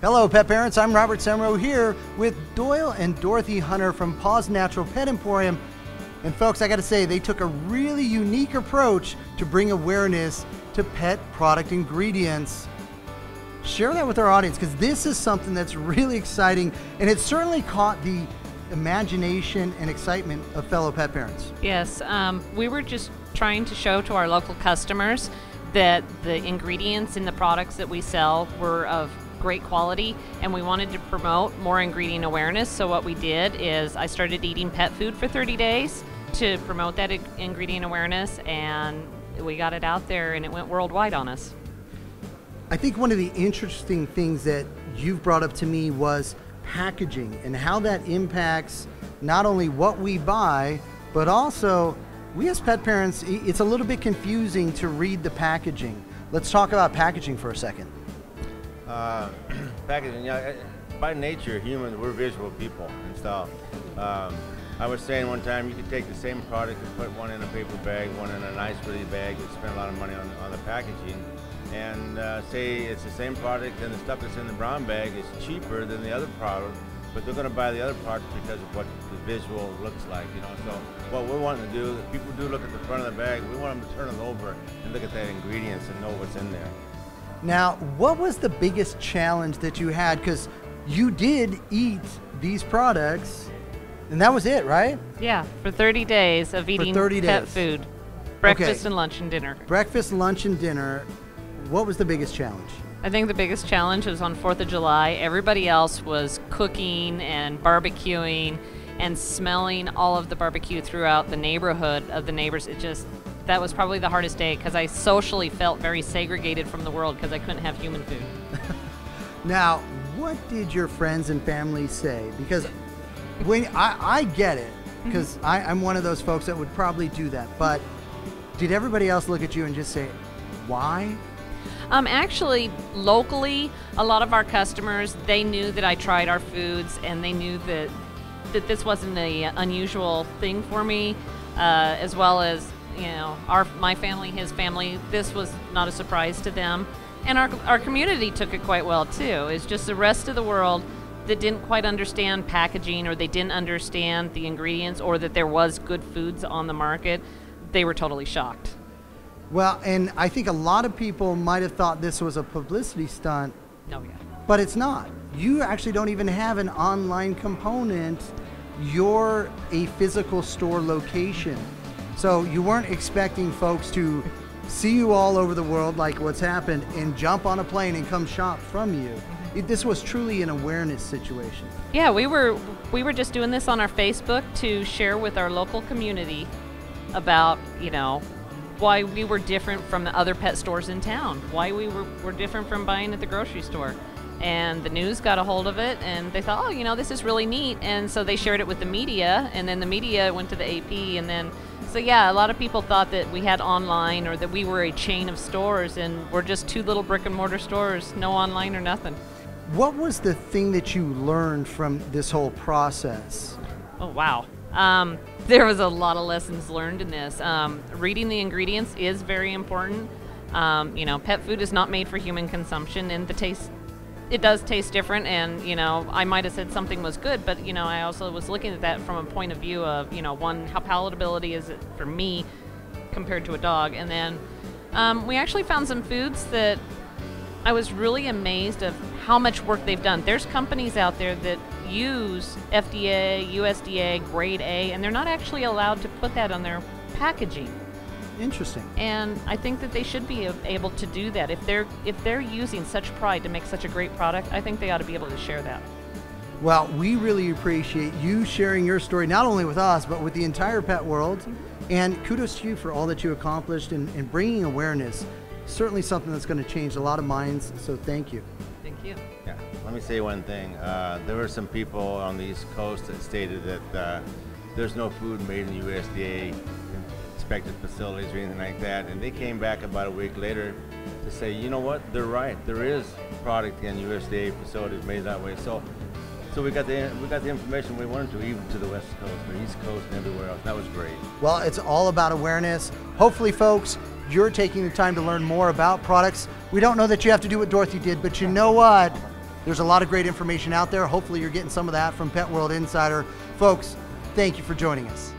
Hello, pet parents. I'm Robert Semrow here with Doyle and Dorothy Hunter from Paws Natural Pet Emporium. And folks, I gotta say, they took a really unique approach to bring awareness to pet product ingredients. Share that with our audience, because this is something that's really exciting, and it certainly caught the imagination and excitement of fellow pet parents. Yes, we were just trying to show to our local customers that the ingredients in the products that we sell were of great quality, and we wanted to promote more ingredient awareness. So what we did is I started eating pet food for 30 days to promote that ingredient awareness, and we got it out there and it went worldwide on us. I think one of the interesting things that you've brought up to me was packaging and how that impacts not only what we buy, but also we as pet parents, it's a little bit confusing to read the packaging. Let's talk about packaging for a second. Packaging, yeah, by nature, humans, we're visual people and stuff. I was saying one time you could take the same product and put one in a paper bag, one in a nice pretty bag, and spend a lot of money on the packaging. And say it's the same product and the stuff that's in the brown bag is cheaper than the other product, but they're going to buy the other product because of what the visual looks like, you know. So what we're wanting to do, if people do look at the front of the bag, we want them to turn it over and look at that ingredients and know what's in there. Now, what was the biggest challenge that you had? Because you did eat these products, and that was it, right? Yeah, for 30 days of eating pet food. Breakfast and lunch and dinner. Breakfast, lunch, and dinner. What was the biggest challenge? I think the biggest challenge was on 4th of July. Everybody else was cooking and barbecuing and smelling all of the barbecue throughout the neighborhood of the neighbors. That was probably the hardest day, because I socially felt very segregated from the world because I couldn't have human food. Now, what did your friends and family say? Because when I get it, because I'm one of those folks that would probably do that, but did everybody else look at you and just say, why? Actually, locally, a lot of our customers, they knew that I tried our foods, and they knew that this wasn't an unusual thing for me, as well as, you know, my family, his family. This was not a surprise to them, and our community took it quite well too. It's just the rest of the world that didn't quite understand packaging, or they didn't understand the ingredients, or that there was good foods on the market. They were totally shocked. Well, and I think a lot of people might have thought this was a publicity stunt. Oh, yeah. But it's not. You actually don't even have an online component. You're a physical store location. So you weren't expecting folks to see you all over the world like what's happened and jump on a plane and come shop from you. This was truly an awareness situation. Yeah, we were just doing this on our Facebook to share with our local community about, you know, why we were different from the other pet stores in town, why we were different from buying at the grocery store. And the news got a hold of it, and they thought, oh, you know, this is really neat. And so they shared it with the media, and then the media went to the AP, and then, so yeah, a lot of people thought that we had online, or that we were a chain of stores, and we're just two little brick and mortar stores, no online or nothing. What was the thing that you learned from this whole process? Oh, wow. There was a lot of lessons learned in this. Reading the ingredients is very important. You know, pet food is not made for human consumption, and the taste, it does taste different, and, you know, I might have said something was good, but, you know, I also was looking at that from a point of view of, you know, one, how palatability is it for me compared to a dog, and then we actually found some foods that I was really amazed of how much work they've done. There's companies out there that use FDA, USDA, grade A, and they're not actually allowed to put that on their packaging. Interesting. And I think that they should be able to do that. If they're using such pride to make such a great product, I think they ought to be able to share that. Well, we really appreciate you sharing your story, not only with us, but with the entire pet world. And kudos to you for all that you accomplished in bringing awareness. Certainly something that's going to change a lot of minds, so thank you. Thank you. Yeah, let me say one thing. There were some people on the East Coast that stated that there's no food made in USDA inspected facilities or anything like that, and they came back about a week later to say, you know what, they're right. There is product in USDA facilities made that way. So we got the information we wanted to, even to the West Coast, the East Coast, and everywhere else. That was great. Well, it's all about awareness. Hopefully, folks, you're taking the time to learn more about products. We don't know that you have to do what Dorothy did, but you know what? There's a lot of great information out there. Hopefully you're getting some of that from Pet World Insider. Folks, thank you for joining us.